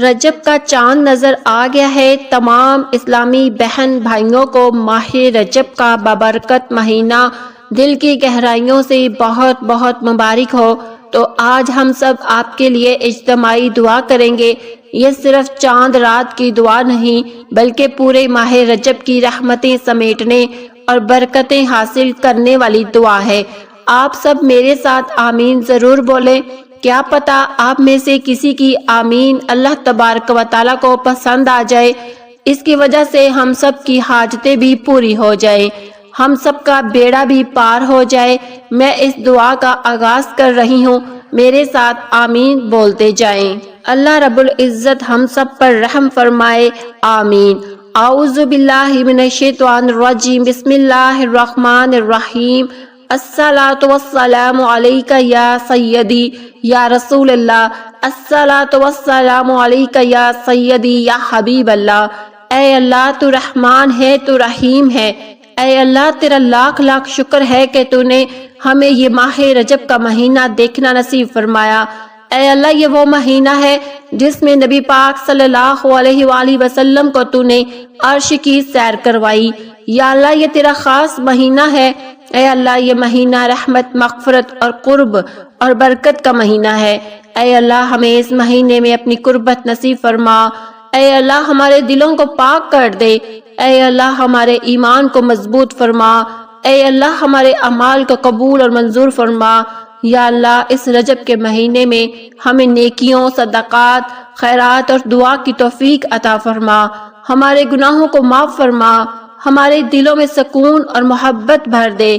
رجب کا چاند نظر آ گیا ہے۔ تمام اسلامی بہن بھائیوں کو ماہ رجب کا بابرکت مہینہ دل کی گہرائیوں سے بہت بہت مبارک ہو۔ تو آج ہم سب آپ کے لیے اجتماعی دعا کریں گے۔ یہ صرف چاند رات کی دعا نہیں بلکہ پورے ماہ رجب کی رحمتیں سمیٹنے اور برکتیں حاصل کرنے والی دعا ہے۔ آپ سب میرے ساتھ آمین ضرور بولیں۔ کیا پتہ آپ میں سے کسی کی آمین اللہ تبارک و تعالیٰ کو پسند آ جائے، اس کی وجہ سے ہم سب کی حاجتیں بھی پوری ہو جائے، ہم سب کا بیڑا بھی پار ہو جائے۔ میں اس دعا کا آغاز کر رہی ہوں، میرے ساتھ آمین بولتے جائیں۔ اللہ رب العزت ہم سب پر رحم فرمائے، آمین۔ اعوذ باللہ من الشیطان الرجیم، بسم اللہ الرحمن الرحیم۔ الصلاۃ والسلام علیک یا سیدی یا رسول اللہ، الصلاۃ والسلام علیک یا سیدی یا حبیب اللہ۔ اے اللہ تو رحمان ہے، تو رحیم ہے۔ اے اللہ تیرا لاکھ لاکھ شکر ہے کہ تو نے ہمیں یہ ماہ رجب کا مہینہ دیکھنا نصیب فرمایا۔ اے اللہ یہ وہ مہینہ ہے جس میں نبی پاک صلی اللہ علیہ وآلہ وسلم کو تو نے عرش کی سیر کروائی۔ یا اللہ یہ تیرا خاص مہینہ ہے۔ اے اللہ یہ مہینہ رحمت، مغفرت اور قرب اور برکت کا مہینہ ہے۔ اے اللہ ہمیں اس مہینے میں اپنی قربت نصیب فرما۔ اے اللہ ہمارے دلوں کو پاک کر دے۔ اے اللہ ہمارے ایمان کو مضبوط فرما۔ اے اللہ ہمارے اعمال کو قبول اور منظور فرما۔ یا اللہ اس رجب کے مہینے میں ہمیں نیکیوں، صدقات، خیرات اور دعا کی توفیق عطا فرما۔ ہمارے گناہوں کو معاف فرما، ہمارے دلوں میں سکون اور محبت بھر دے۔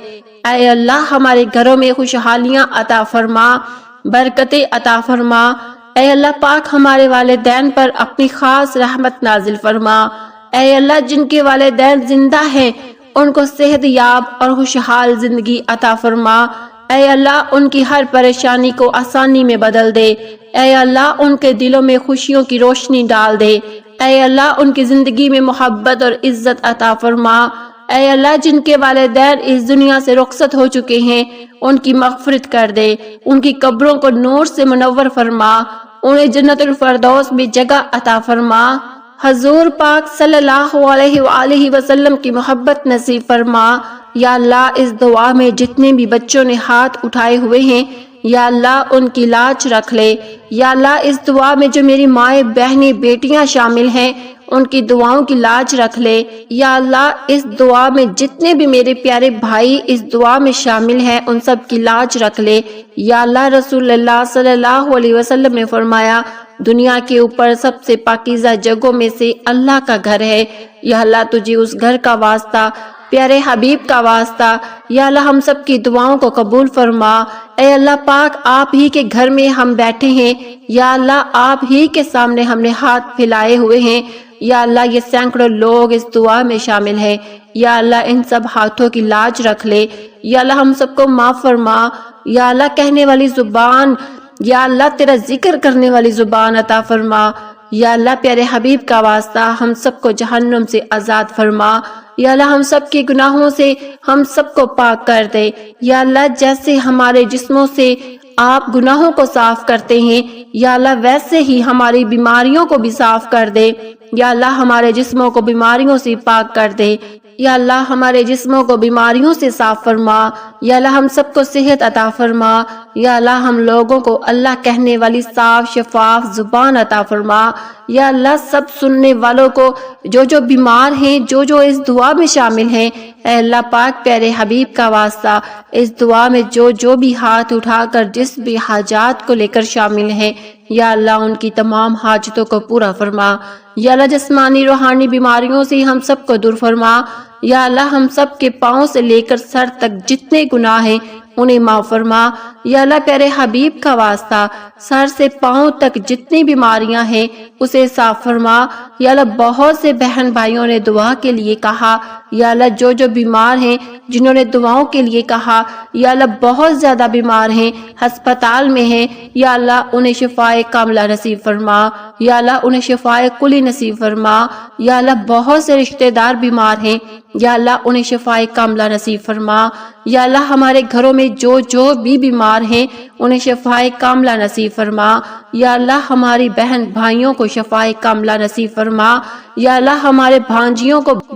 اے اللہ ہمارے گھروں میں خوشحالیاں عطا فرما، برکتیں عطا فرما۔ اے اللہ پاک ہمارے والدین پر اپنی خاص رحمت نازل فرما۔ اے اللہ جن کے والدین زندہ ہیں ان کو صحت یاب اور خوشحال زندگی عطا فرما۔ اے اللہ ان کی ہر پریشانی کو آسانی میں بدل دے۔ اے اللہ ان کے دلوں میں خوشیوں کی روشنی ڈال دے۔ اے اللہ ان کی زندگی میں محبت اور عزت عطا فرما۔ اے اللہ جن کے والدین اس دنیا سے رخصت ہو چکے ہیں ان کی مغفرت کر دے، ان کی قبروں کو نور سے منور فرما، انہیں جنت الفردوس میں جگہ عطا فرما۔ حضور پاک صلی اللہ علیہ وآلہ وسلم کی محبت نصیب فرما۔ یا اللہ اس دعا میں جتنے بھی بچوں نے ہاتھ اٹھائے ہوئے ہیں یا اللہ ان کی لاج رکھ لے۔ یا اللہ اس دعا میں جو میری مائیں، بہنیں، بیٹیاں شامل ہیں ان کی دعاؤں کی لاج رکھ لے۔ یا اللہ اس دعا میں جتنے بھی میرے پیارے بھائی اس دعا میں شامل ہیں ان سب کی لاج رکھ لے۔ یا اللہ رسول اللہ صلی اللہ علیہ وسلم نے فرمایا دنیا کے اوپر سب سے پاکیزہ جگہوں میں سے اللہ کا گھر ہے۔ یا اللہ تجھے اس گھر کا واسطہ، پیارے حبیب کا واسطہ، یا اللہ ہم سب کی دعاؤں کو قبول فرما۔ اے اللہ پاک آپ ہی کے گھر میں ہم بیٹھے ہیں، یا اللہ آپ ہی کے سامنے ہم نے ہاتھ پھیلائے ہوئے ہیں۔ یا اللہ یہ سینکڑوں لوگ اس دعا میں شامل ہیں، یا اللہ ان سب ہاتھوں کی لاج رکھ لے۔ یا اللہ ہم سب کو معاف فرما۔ یا اللہ کہنے والی زبان، یا اللہ تیرا ذکر کرنے والی زبان عطا فرما۔ یا اللہ پیارے حبیب کا واسطہ ہم سب کو جہنم سے آزاد فرما۔ یا اللہ ہم سب کے گناہوں سے ہم سب کو پاک کر دے۔ یا اللہ جیسے ہمارے جسموں سے آپ گناہوں کو صاف کرتے ہیں یا اللہ ویسے ہی ہماری بیماریوں کو بھی صاف کر دے۔ یا اللہ ہمارے جسموں کو بیماریوں سے پاک کر دے۔ یا اللہ ہمارے جسموں کو بیماریوں سے صاف فرما۔ یا اللہ ہم سب کو صحت عطا فرما۔ یا اللہ ہم لوگوں کو اللہ کہنے والی صاف شفاف زبان عطا فرما۔ یا اللہ سب سننے والوں کو جو جو بیمار ہیں، جو جو اس دعا میں شامل ہیں، اے اللہ پاک پیارے حبیب کا واسطہ اس دعا میں جو جو بھی ہاتھ اٹھا کر جس بھی حاجات کو لے کر شامل ہیں، یا اللہ ان کی تمام حاجتوں کو پورا فرما۔ یا اللہ جسمانی روحانی بیماریوں سے ہم سب کو دور فرما۔ یا اللہ ہم سب کے پاؤں سے لے کر سر تک جتنے گناہ ہیں انہیں معاف فرما۔ یا اللہ پیارے حبیب کا واسطہ سر سے پاؤں تک جتنی بیماریاں ہیں اسے صاف فرما۔ یا اللہ بہت سے بہن بھائیوں نے دعا کے لیے کہا، یا اللہ جو جو بیمار ہیں جنہوں نے دعاؤں کے لیے کہا، یا اللہ بہت زیادہ بیمار ہیں، ہسپتال میں ہیں، یا اللہ انہیں شفائے کاملہ نصیب فرما۔ یا اللہ انہیں شفائے کلی نصیب فرما۔ یا اللہ بہت سے رشتہ دار بیمار ہیں، یا اللہ انہیں شفائے کاملہ نصیب فرما۔ یا اللہ ہمارے گھروں میں جو بھی بیمار ہیں انہیں شفائے کاملہ نصیب فرما۔ یا اللہ ہماری بہن بھائیوں کو شفائے کاملہ نصیب فرما۔ یا اللہ ہمارے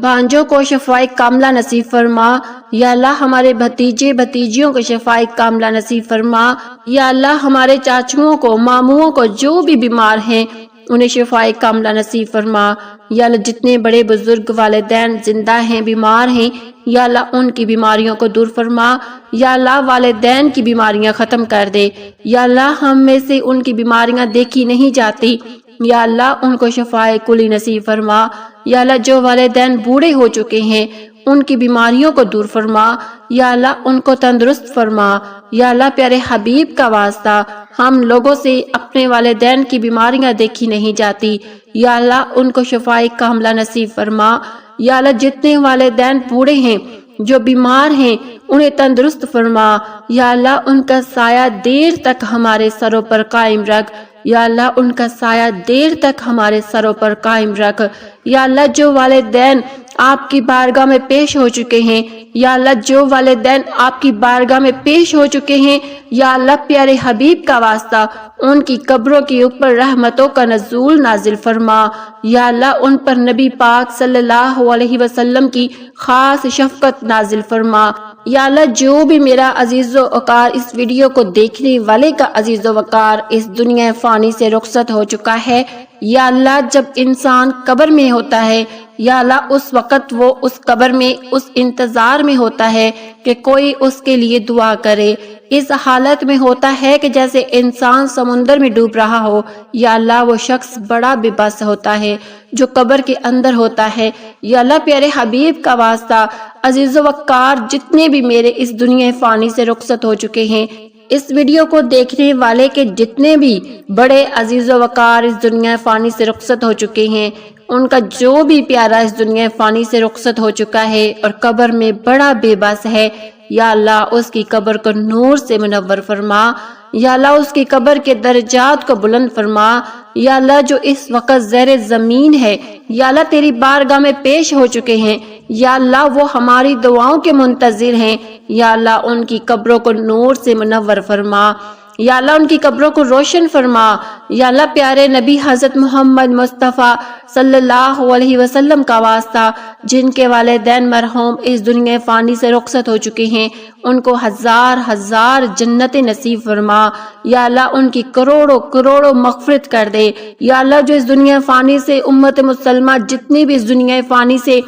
بھانجوں کو شفائے کاملہ نصیب فرما۔ یا اللہ ہمارے بھتیجے بھتیجیوں کو شفائے کاملہ نصیب فرما۔ یا اللہ ہمارے چاچوؤں کو ماموؤں کو جو بھی بیمار ہیں انہیں شفائے کاملہ نصیب فرما۔ یا اللہ جتنے بڑے بزرگ والدین زندہ ہیں بیمار ہیں یا اللہ ان کی بیماریوں کو دور فرما۔ یا اللہ والدین کی بیماریاں ختم کر دے۔ یا اللہ ہم میں سے ان کی بیماریاں دیکھی نہیں جاتی، یا اللہ ان کو شفائے کلی نصیب فرما۔ یا اللہ جو والدین بوڑھے ہو چکے ہیں ان کی بیماریوں کو دور فرما۔ یا اللہ ان کو تندرست فرما۔ یا اللہ پیارے حبیب کا واسطہ ہم لوگوں سے اپنے والدین کی بیماریاں دیکھی نہیں جاتی، یا اللہ ان کو شفائے کاملہ نصیب فرما۔ یا اللہ جتنے والدین بوڑھے ہیں جو بیمار ہیں انہیں تندرست فرما۔ یا اللہ ان کا سایہ دیر تک ہمارے سروں پر قائم رکھ۔ یا اللہ ان کا سایہ دیر تک ہمارے سروں پر قائم رکھ۔ یا اللہ جو والدین آپ کی بارگاہ میں پیش ہو چکے ہیں، یا اللہ جو والدین آپ کی بارگاہ میں پیش ہو چکے ہیں، یا اللہ پیارے حبیب کا واسطہ ان کی قبروں کے اوپر رحمتوں کا نزول نازل فرما۔ یا اللہ ان پر نبی پاک صلی اللہ علیہ وسلم کی خاص شفقت نازل فرما۔ یا اللہ جو بھی میرا عزیز و وقار اس ویڈیو کو دیکھنے والے کا عزیز و وقار اس دنیا فانی سے رخصت ہو چکا ہے، یا اللہ جب انسان قبر میں ہوتا ہے یا اللہ اس وقت وہ اس قبر میں اس انتظار میں ہوتا ہے کہ کوئی اس کے لیے دعا کرے، اس حالت میں ہوتا ہے کہ جیسے انسان سمندر میں ڈوب رہا ہو۔ یا اللہ وہ شخص بڑا بے بس ہوتا ہے جو قبر کے اندر ہوتا ہے۔ یا اللہ پیارے حبیب کا واسطہ عزیز و وقار جتنے بھی میرے اس دنیا فانی سے رخصت ہو چکے ہیں، اس ویڈیو کو دیکھنے والے کے جتنے بھی بڑے عزیز و وقار اس دنیا فانی سے رخصت ہو چکے ہیں، ان کا جو بھی پیارا اس دنیا فانی سے رخصت ہو چکا ہے اور قبر میں بڑا بے بس ہے، یا اللہ اس کی قبر کو نور سے منور فرما۔ یا اللہ اس کی قبر کے درجات کو بلند فرما۔ یا اللہ جو اس وقت زیر زمین ہے، یا اللہ تیری بارگاہ میں پیش ہو چکے ہیں، یا اللہ وہ ہماری دعاؤں کے منتظر ہیں، یا اللہ ان کی قبروں کو نور سے منور فرما۔ یا اللہ ان کی قبروں کو روشن فرما۔ یا اللہ پیارے نبی حضرت محمد مصطفیٰ صلی اللہ علیہ وسلم کا واسطہ جن کے والدین مرحوم اس دنیا فانی سے رخصت ہو چکے ہیں، ان کو ہزار ہزار جنت نصیب فرما۔ یا اللہ ان کی کروڑوں کروڑوں مغفرت کر دے۔ یا اللہ جو اس دنیا فانی سے امت مسلمہ جتنی بھی اس دنیا فانی سے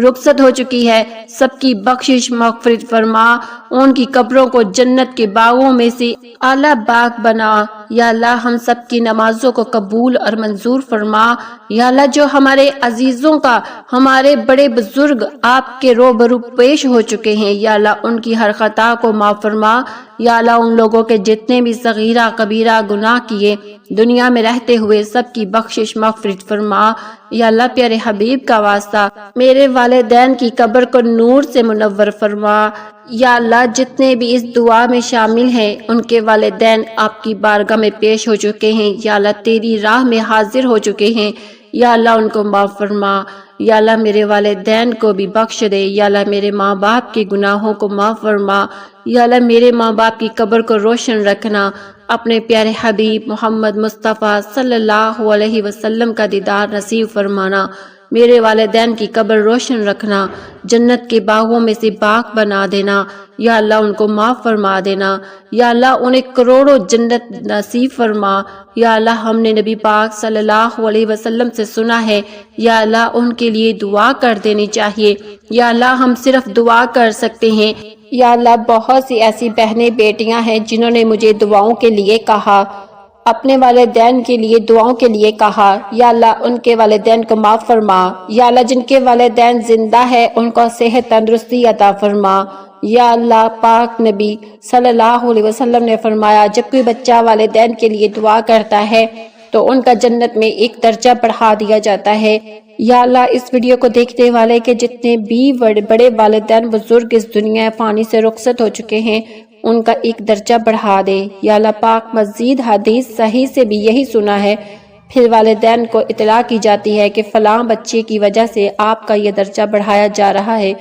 رخصت ہو چکی ہے سب کی بخشش مغفرت فرما، ان کی قبروں کو جنت کے باغوں میں سے اعلیٰ باغ بنا۔ یا اللہ ہم سب کی نمازوں کو قبول اور منظور فرما۔ یا اللہ جو ہمارے عزیزوں کا ہمارے بڑے بزرگ آپ کے روبرو پیش ہو چکے ہیں، یا اللہ ان کی ہر خطا کو معاف فرما۔ یا اللہ ان لوگوں کے جتنے بھی صغیرہ کبیرہ گناہ کیے دنیا میں رہتے ہوئے سب کی بخشش مغفرت فرما۔ یا اللہ پیارے حبیب کا واسطہ میرے والدین کی قبر کو نور سے منور فرما۔ یا اللہ جتنے بھی اس دعا میں شامل ہیں ان کے والدین آپ کی بارگاہ میں پیش ہو چکے ہیں، یا اللہ تیری راہ میں حاضر ہو چکے ہیں، یا اللہ ان کو معاف فرما۔ یا اللہ میرے والدین کو بھی بخش دے۔ یا اللہ میرے ماں باپ کے گناہوں کو معاف فرما۔ یا اللہ میرے ماں باپ کی قبر کو روشن رکھنا، اپنے پیارے حبیب محمد مصطفیٰ صلی اللہ علیہ وسلم کا دیدار نصیب فرمانا، میرے والدین کی قبر روشن رکھنا، جنت کے باغوں میں سے باغ بنا دینا۔ یا اللہ ان کو معاف فرما دینا۔ یا اللہ انہیں کروڑوں جنت نصیب فرما۔ یا اللہ ہم نے نبی پاک صلی اللہ علیہ وسلم سے سنا ہے، یا اللہ ان کے لیے دعا کر دینی چاہیے۔ یا اللہ ہم صرف دعا کر سکتے ہیں۔ یا اللہ بہت سی ایسی بہنیں بیٹیاں ہیں جنہوں نے مجھے دعاؤں کے لیے کہا، اپنے والدین کے لیے دعاؤں کے لیے کہا، یا اللہ ان کے والدین کو معاف فرما۔ یا اللہ جن کے والدین زندہ ہے ان کو صحت تندرستی عطا فرما۔ یا اللہ پاک نبی صلی اللہ علیہ وسلم نے فرمایا جب کوئی بچہ والدین کے لیے دعا کرتا ہے تو ان کا جنت میں ایک درجہ بڑھا دیا جاتا ہے۔ یا اللہ اس ویڈیو کو دیکھنے والے کے جتنے بھی بڑے والدین بزرگ اس دنیا فانی سے رخصت ہو چکے ہیں ان کا ایک درجہ بڑھا دے۔ یا اللہ پاک مزید حدیث صحیح سے بھی یہی سنا ہے، پھر والدین کو اطلاع کی جاتی ہے کہ فلاں بچے کی وجہ سے آپ کا یہ درجہ بڑھایا جا رہا ہے،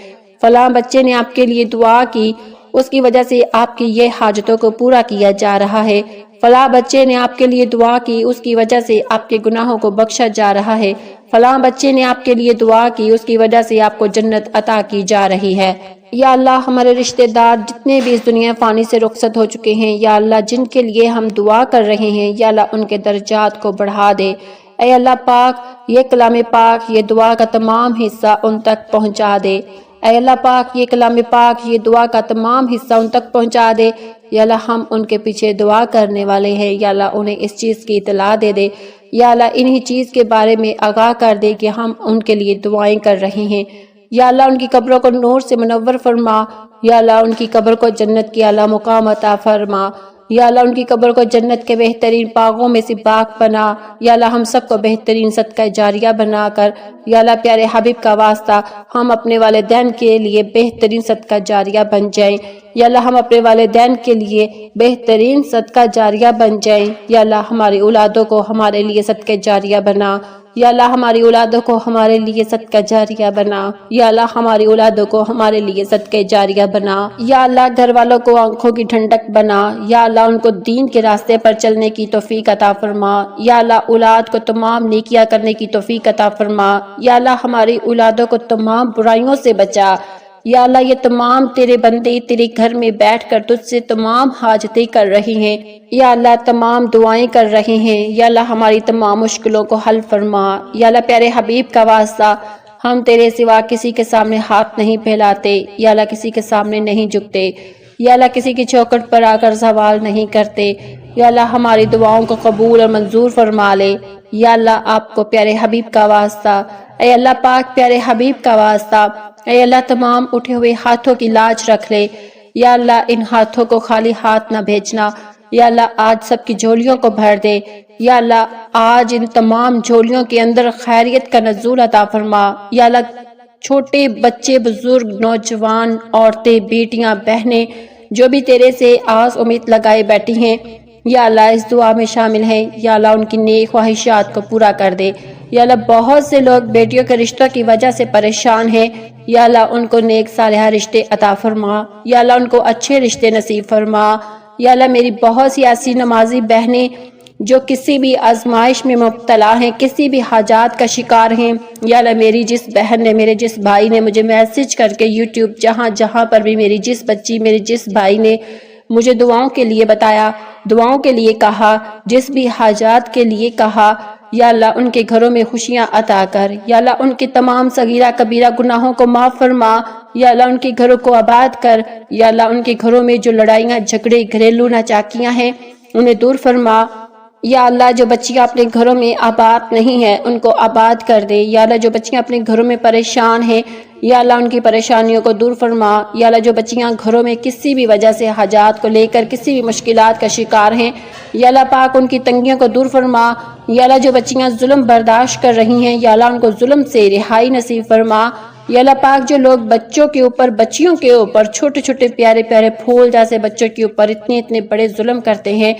فلاں بچے نے آپ کے لیے دعا کی، اس کی وجہ سے آپ کی یہ حاجتوں کو پورا کیا جا رہا ہے، فلاں بچے نے آپ کے لیے دعا کی، اس کی وجہ سے آپ کے گناہوں کو بخشا جا رہا ہے، فلاں بچے نے آپ کے لیے دعا کی، اس کی وجہ سے آپ کو جنت عطا کی جا رہی ہے۔ یا اللہ ہمارے رشتہ دار جتنے بھی اس دنیا فانی سے رخصت ہو چکے ہیں، یا اللہ جن کے لیے ہم دعا کر رہے ہیں، یا اللہ ان کے درجات کو بڑھا دے۔ اے اللہ پاک یہ کلام پاک، یہ دعا کا تمام حصہ ان تک پہنچا دے۔ اے اللہ پاک یہ کلام پاک، یہ دعا کا تمام حصہ ان تک پہنچا دے۔ یا اللہ ہم ان کے پیچھے دعا کرنے والے ہیں، یا اللہ انہیں اس چیز کی اطلاع دے دے، یا اللہ انہی چیز کے بارے میں آگاہ کر دے کہ ہم ان کے لیے دعائیں کر رہے ہیں۔ یا اللہ ان کی قبروں کو نور سے منور فرما، یا اللہ ان کی قبر کو جنت کی اعلیٰ مقام عطا فرما، یا اللہ ان کی قبر کو جنت کے بہترین باغوں میں سے باغ بنا، یا اللہ ہم سب کو بہترین صدقہ جاریہ بنا کر، یا اللہ پیارے حبیب کا واسطہ ہم اپنے والدین کے لیے بہترین صدقہ جاریہ بن جائیں، یا اللہ ہم اپنے والدین کے لیے بہترین صدقہ جاریہ بن جائیں، یا اللہ ہماری اولادوں کو ہمارے لیے صدقہ جاریہ بنا، یا اللہ ہماری اولادوں کو ہمارے لیے صدقہ جاریہ بنا، یا اللہ ہماری اولادوں کو ہمارے لیے صدقہ جاریہ بنا، یا اللہ گھر والوں کو آنکھوں کی ٹھنڈک بنا، یا اللہ ان کو دین کے راستے پر چلنے کی توفیق عطا فرما، یا اللہ اولاد کو تمام نیکیاں کرنے کی توفیق عطا فرما، یا اللہ ہماری اولادوں کو تمام برائیوں سے بچا، یا اللہ یہ تمام تیرے بندے تیرے گھر میں بیٹھ کر تجھ سے تمام حاجتیں کر رہے ہیں، یا اللہ تمام دعائیں کر رہے ہیں، یا اللہ ہماری تمام مشکلوں کو حل فرما، یا اللہ پیارے حبیب کا واسطہ ہم تیرے سوا کسی کے سامنے ہاتھ نہیں پھیلاتے، یا اللہ کسی کے سامنے نہیں جھکتے، یا اللہ کسی کی چوکھٹ پر آ کر سوال نہیں کرتے، یا اللہ ہماری دعاؤں کو قبول اور منظور فرما لے، یا اللہ آپ کو پیارے حبیب کا واسطہ، اے اللہ پاک پیارے حبیب کا واسطہ، اے اللہ تمام اٹھے ہوئے ہاتھوں کی لاج رکھ لے، یا اللہ ان ہاتھوں کو خالی ہاتھ نہ بھیجنا، یا اللہ آج سب کی جھولیوں کو بھر دے، یا اللہ آج ان تمام جھولیوں کے اندر خیریت کا نزول عطا فرما، یا اللہ چھوٹے بچے بزرگ نوجوان عورتیں بیٹیاں بہنیں جو بھی تیرے سے آس امید لگائے بیٹھی ہیں، یا اللہ اس دعا میں شامل ہیں، یا اللہ ان کی نیک خواہشات کو پورا کر دے، یا اللہ بہت سے لوگ بیٹیوں کے رشتوں کی وجہ سے پریشان ہیں، یا اللہ ان کو نیک صالحہ رشتے عطا فرما، یا اللہ ان کو اچھے رشتے نصیب فرما، یا اللہ میری بہت سی ایسی نمازی بہنیں جو کسی بھی آزمائش میں مبتلا ہیں، کسی بھی حاجات کا شکار ہیں، یا اللہ میری جس بہن نے میرے جس بھائی نے مجھے میسج کر کے یوٹیوب جہاں پر بھی میری جس بچی میرے جس بھائی نے مجھے دعاؤں کے لیے بتایا، دعاؤں کے لیے کہا، جس بھی حاجات کے لیے کہا، یا اللہ ان کے گھروں میں خوشیاں عطا کر، یا اللہ ان کے تمام صغیرہ کبیرہ گناہوں کو معاف فرما، یا اللہ ان کے گھروں کو آباد کر، یا اللہ ان کے گھروں میں جو لڑائیاں جھگڑے گھریلو ناچاکیاں ہیں انہیں دور فرما، یا اللہ جو بچیاں اپنے گھروں میں آباد نہیں ہیں ان کو آباد کر دے، یا اللہ جو بچیاں اپنے گھروں میں پریشان ہیں یا اللہ ان کی پریشانیوں کو دور فرما، یا اللہ جو بچیاں گھروں میں کسی بھی وجہ سے حاجات کو لے کر کسی بھی مشکلات کا شکار ہیں، یا اللہ پاک ان کی تنگیوں کو دور فرما، یا اللہ جو بچیاں ظلم برداشت کر رہی ہیں یا اللہ ان کو ظلم سے رہائی نصیب فرما، یا اللہ پاک جو لوگ بچوں کے اوپر بچیوں کے اوپر چھوٹے چھوٹے پیارے پیارے پھول جیسے بچوں کے اوپر اتنے بڑے ظلم کرتے ہیں،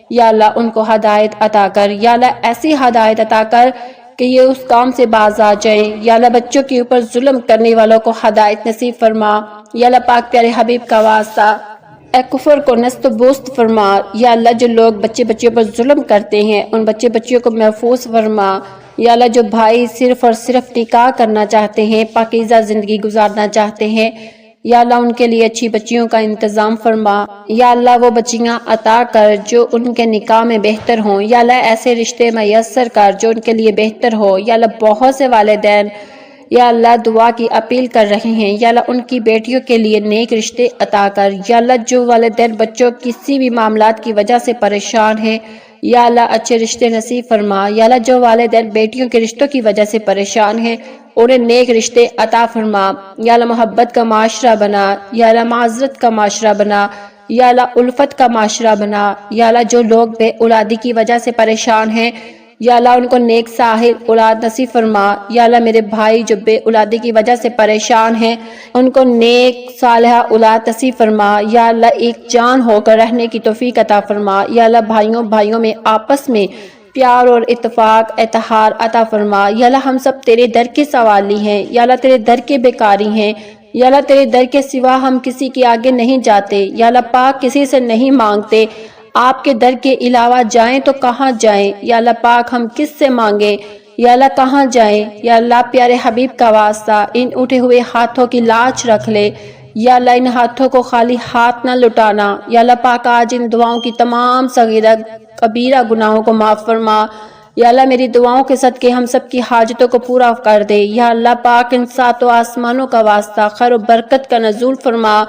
یا اللہ ان کو ہدایت عطا کر، یا اللہ ایسی ہدایت عطا کر کہ یہ اس کام سے باز آ جائیں، یا اللہ بچوں کے اوپر ظلم کرنے والوں کو ہدایت نصیب فرما، یا اللہ پاک پیارے حبیب کا واسطہ اے کفر کو نست و بست فرما، یا اللہ جو لوگ بچے بچیوں پر ظلم کرتے ہیں ان بچے بچیوں کو محفوظ فرما، یا اللہ جو بھائی صرف اور صرف نکاح کرنا چاہتے ہیں پاکیزہ زندگی گزارنا چاہتے ہیں، یا اللہ ان کے لیے اچھی بچیوں کا انتظام فرما، یا اللہ وہ بچیاں عطا کر جو ان کے نکاح میں بہتر ہوں، یا اللہ ایسے رشتے میسر کر جو ان کے لیے بہتر ہو، یا اللہ بہت سے والدین یا اللہ دعا کی اپیل کر رہے ہیں، یا اللہ ان کی بیٹیوں کے لیے نیک رشتے عطا کر، یا اللہ جو والدین بچوں کسی بھی معاملات کی وجہ سے پریشان ہیں یا اللہ اچھے رشتے نصیب فرما، یا اللہ جو والدین بیٹیوں کے رشتوں کی وجہ سے پریشان ہیں انہیں نیک رشتے عطا فرما، یا اللہ محبت کا معاشرہ بنا، یا اللہ معذرت کا معاشرہ بنا، یا اللہ الفت کا معاشرہ بنا، یا اللہ جو لوگ بے اولادی کی وجہ سے پریشان ہیں یا اللہ ان کو نیک صاحب اولاد نصیب فرما، یا اللہ میرے بھائی جو بے اولادی کی وجہ سے پریشان ہیں ان کو نیک صالحہ اولاد نصیب فرما، یا اللہ ایک جان ہو کر رہنے کی توفیق عطا فرما، یا اللہ بھائیوں میں آپس میں پیار اور اتفاق اتحاد عطا فرما۔ یا اللہ ہم سب تیرے در کے سوالی ہیں، یا اللہ تیرے در کے بیکاری ہیں، یا اللہ تیرے در کے سوا ہم کسی کے آگے نہیں جاتے، یا اللہ پاک کسی سے نہیں مانگتے، آپ کے در کے علاوہ جائیں تو کہاں جائیں، یا اللہ پاک ہم کس سے مانگیں، یا اللہ کہاں جائیں۔ یا اللہ پیارے حبیب کا واسطہ ان اٹھے ہوئے ہاتھوں کی لاج رکھ لے، یا اللہ ان ہاتھوں کو خالی ہاتھ نہ لٹانا۔ یا اللہ پاک آج ان دعاؤں کی تمام صغیرہ کبیرہ گناہوں کو معاف فرما۔ یا اللہ میری دعاؤں کے صدقے ہم سب کی حاجتوں کو پورا کر دے۔ یا اللہ پاک ان ساتوں آسمانوں کا واسطہ خیر و برکت کا نزول فرما۔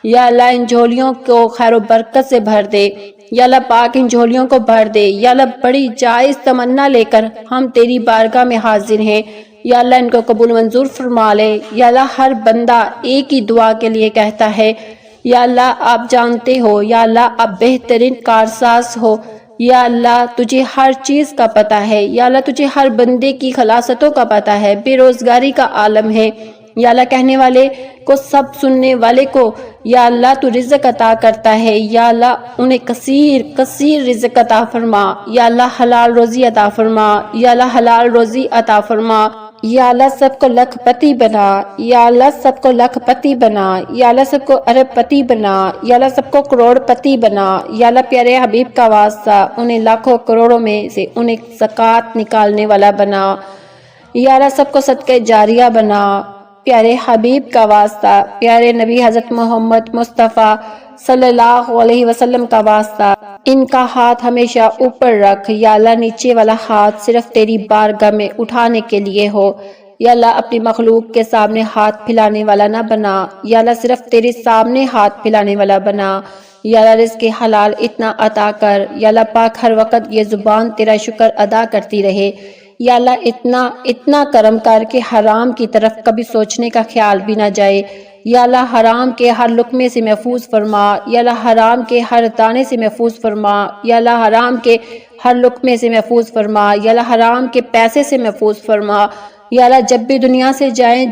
یا اللہ ان جھولیوں کو خیر و برکت سے بھر دے۔ یا اللہ پاک ان جھولیوں کو بھر دے۔ یا اللہ بڑی جائز تمنا لے کر ہم تیری بارگاہ میں حاضر ہیں، یا اللہ ان کو قبول منظور فرما لے۔ یا اللہ ہر بندہ ایک ہی دعا کے لیے کہتا ہے، یا اللہ آپ جانتے ہو، یا اللہ آپ بہترین کارساز ہو، یا اللہ تجھے ہر چیز کا پتہ ہے، یا اللہ تجھے ہر بندے کی خلاصتوں کا پتہ ہے، بے روزگاری کا عالم ہے، یا اللہ کہنے والے کو سب سننے والے کو یا اللہ تو رزق عطا کرتا ہے، یا اللہ انہیں کثیر رزق عطا فرما، یا اللہ حلال روزی عطا فرما، یا اللہ حلال روزی عطا فرما، یا اللہ سب کو لکھ پتی بنا، یا اللہ سب کو لکھ پتی بنا، یا اللہ سب کو ارب پتی بنا، یا اللہ سب کو کروڑ پتی بنا، یا اللہ پیارے حبیب کا واسطہ انہیں لاکھوں کروڑوں میں سے انہیں زکوٰۃ نکالنے والا بنا، یا اللہ سب کو صدقہ جاریہ بنا، پیارے حبیب کا واسطہ پیارے نبی حضرت محمد مصطفیٰ صلی اللہ علیہ وسلم کا واسطہ ان کا ہاتھ ہمیشہ اوپر رکھ، یا اللہ نیچے والا ہاتھ صرف تیری بارگاہ میں اٹھانے کے لیے ہو، یا اللہ اپنی مخلوق کے سامنے ہاتھ پھیلانے والا نہ بنا، یا اللہ صرف تیرے سامنے ہاتھ پھیلانے والا بنا، یا اللہ رزق حلال اتنا عطا کر، یا اللہ پاک ہر وقت یہ زبان تیرا شکر ادا کرتی رہے، یا اللہ اتنا کرم کر کے حرام کی طرف کبھی سوچنے کا خیال بھی نہ جائے، یا اللہ حرام کے ہر لقمے سے محفوظ فرما، یا اللہ حرام کے ہر دانے سے محفوظ فرما، یا اللہ حرام کے ہر لقمے سے محفوظ فرما، یا اللہ حرام کے پیسے سے محفوظ فرما، یا اللہ جب بھی دنیا سے جائیں،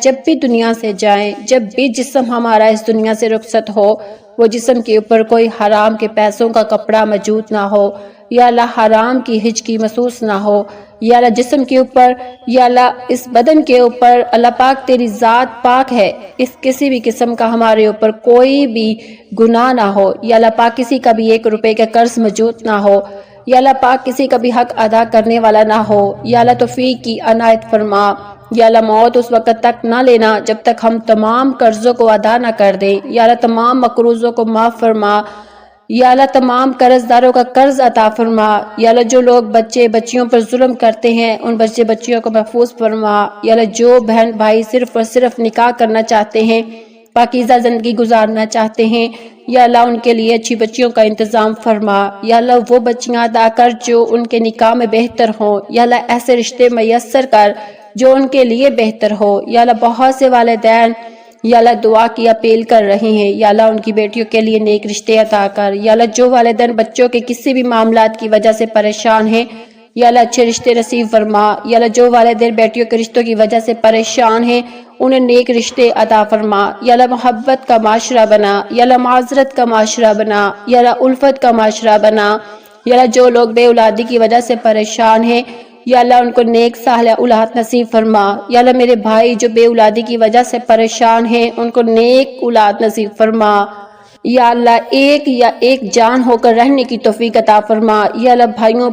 جب بھی جسم ہمارا اس دنیا سے رخصت ہو، وہ جسم کے اوپر کوئی حرام کے پیسوں کا کپڑا موجود نہ ہو، یا اللہ حرام کی ہچکی محسوس نہ ہو، یا اللہ جسم کے اوپر، یا اللہ اس بدن کے اوپر اللہ پاک تیری ذات پاک ہے، اس کسی بھی قسم کا ہمارے اوپر کوئی بھی گناہ نہ ہو، یا اللہ پاک کسی کا بھی 1 روپے کا قرض موجود نہ ہو، یا اللہ پاک کسی کا بھی حق ادا کرنے والا نہ ہو، یا اللہ توفیق کی عنایت فرما، یا اللہ موت اس وقت تک نہ لینا جب تک ہم تمام قرضوں کو ادا نہ کر دیں، یا اللہ تمام مقروضوں کو معاف فرما، یا اللہ تمام قرض داروں کا قرض عطا فرما، یا اللہ جو لوگ بچے بچیوں پر ظلم کرتے ہیں ان بچے بچیوں کو محفوظ فرما، یا اللہ جو بہن بھائی صرف اور صرف نکاح کرنا چاہتے ہیں، پاکیزہ زندگی گزارنا چاہتے ہیں، یا اللہ ان کے لیے اچھی بچیوں کا انتظام فرما، یا اللہ وہ بچیاں عطا کر جو ان کے نکاح میں بہتر ہوں، یا اللہ ایسے رشتے میسر کر جو ان کے لیے بہتر ہو، یا اللہ بہت سے والدین یا اللہ دعا کی اپیل کر رہے ہیں، یا اللہ ان کی بیٹیوں کے لیے نیک رشتے عطا کر، یا اللہ جو والدین بچوں کے کسی بھی معاملات کی وجہ سے پریشان ہیں، یا اللہ اچھے رشتے نصیب فرما، یا اللہ جو والدین بیٹیوں کے رشتوں کی وجہ سے پریشان ہیں انہیں نیک رشتے عطا فرما، یا اللہ محبت کا معاشرہ بنا، یا اللہ معذرت کا معاشرہ بنا، یا اللہ الفت کا معاشرہ بنا، یا اللہ جو لوگ بے اولادی کی وجہ سے پریشان ہیں یا اللہ ان کو نیک صالح اولاد نصیب فرما، یا اللہ میرے بھائی جو بے اولادی کی وجہ سے پریشان ہیں ان کو نیک اولاد نصیب فرما، یا اللہ ایک جان ہو کر رہنے کی توفیق عطا فرما، یا اللہ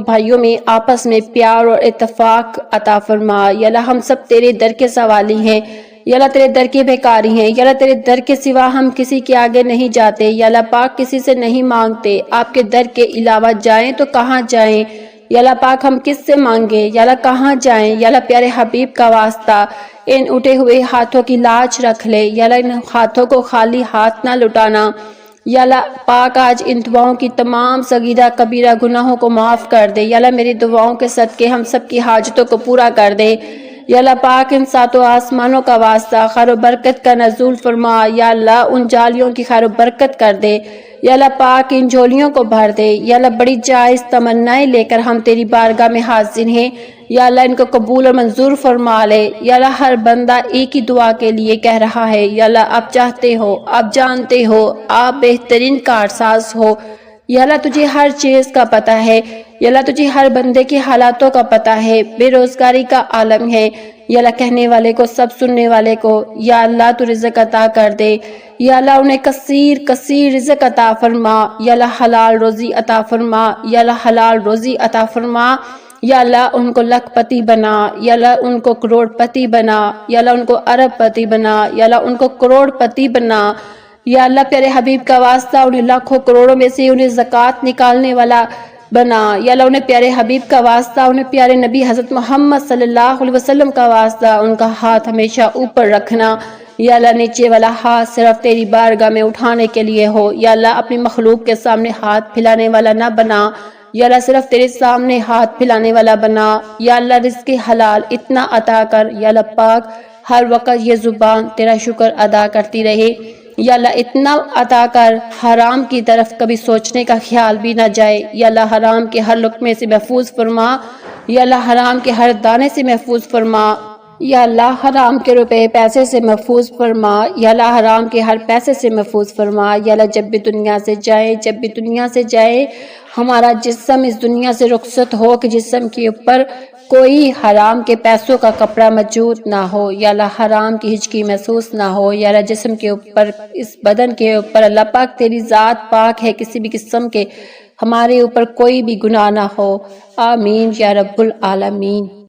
بھائیوں میں آپس میں پیار اور اتفاق عطا فرما، یا اللہ ہم سب تیرے در کے سوالی ہیں، یا اللہ تیرے در کے بیکاری ہیں، یا اللہ تیرے در کے سوا ہم کسی کے آگے نہیں جاتے، یا اللہ پاک کسی سے نہیں مانگتے، آپ کے در کے علاوہ جائیں تو کہاں جائیں، یا اللہ پاک ہم کس سے مانگے، یا اللہ کہاں جائیں، یا اللہ پیارے حبیب کا واسطہ ان اٹھے ہوئے ہاتھوں کی لاج رکھ لے، یا اللہ ان ہاتھوں کو خالی ہاتھ نہ لٹانا، یا اللہ پاک آج ان دعاؤں کی تمام صغیرہ کبیرہ گناہوں کو معاف کر دے، یا اللہ میری دعاؤں کے صدقے ہم سب کی حاجتوں کو پورا کر دے، یا اللہ پاک ان ساتوں آسمانوں کا واسطہ خیر و برکت کا نزول فرما، یا اللہ ان جالیوں کی خیر و برکت کر دے، یا اللہ پاک ان جھولیوں کو بھر دے، یا اللہ بڑی جائز تمنائیں لے کر ہم تیری بارگاہ میں حاضر ہیں، یا اللہ ان کو قبول اور منظور فرما لے، یا اللہ ہر بندہ ایک ہی دعا کے لیے کہہ رہا ہے، یا اللہ آپ چاہتے ہو، آپ جانتے ہو، آپ بہترین کارساز ہو، یا اللہ تجھے ہر چیز کا پتہ ہے، یا اللہ تجھے ہر بندے کے حالاتوں کا پتہ ہے، بے روزگاری کا عالم ہے، یا اللہ کہنے والے کو سب سننے والے کو یا اللہ تو رزق عطا کر دے، یا اللہ انہیں کثیر کثیر رزق عطا فرما، یا اللہ حلال روزی عطا فرما، یا اللہ حلال روزی عطا فرما، یا اللہ ان کو لاکھ پتی بنا، یا اللہ ان کو کروڑ پتی بنا، یا اللہ ان کو ارب پتی بنا، یا اللہ ان کو کروڑ پتی بنا، یا اللہ پیارے حبیب کا واسطہ انہیں لاکھوں کروڑوں میں سے انہیں زکوٰۃ نکالنے والا بنا، یا اللہ انہیں پیارے حبیب کا واسطہ، انہیں پیارے نبی حضرت محمد صلی اللہ علیہ وسلم کا واسطہ ان کا ہاتھ ہمیشہ اوپر رکھنا، یا اللہ نیچے والا ہاتھ صرف تیری بارگاہ میں اٹھانے کے لیے ہو، یا اللہ اپنی مخلوق کے سامنے ہاتھ پھیلانے والا نہ بنا، یا اللہ صرف تیرے سامنے ہاتھ پھیلانے والا بنا، یا اللہ رزق حلال اتنا عطا کر، یا اللہ پاک ہر وقت یہ زبان تیرا شکر ادا کرتی رہے، یا اللہ اتنا عطا کر حرام کی طرف کبھی سوچنے کا خیال بھی نہ جائے، یا اللہ حرام کے ہر لقمے سے محفوظ فرما، یا اللہ حرام کے ہر دانے سے محفوظ فرما، یا اللہ حرام کے روپے پیسے سے محفوظ فرما، یا اللہ حرام کے ہر پیسے سے محفوظ فرما، یا اللہ جب بھی دنیا سے جائے ہمارا جسم اس دنیا سے رخصت ہو کہ جسم کے اوپر کوئی حرام کے پیسوں کا کپڑا موجود نہ ہو، یا اللہ حرام کی ہچکی محسوس نہ ہو، یا اللہ جسم کے اوپر اس بدن کے اوپر اللہ پاک تیری ذات پاک ہے، کسی بھی قسم کے ہمارے اوپر کوئی بھی گناہ نہ ہو، آمین یا رب العالمین۔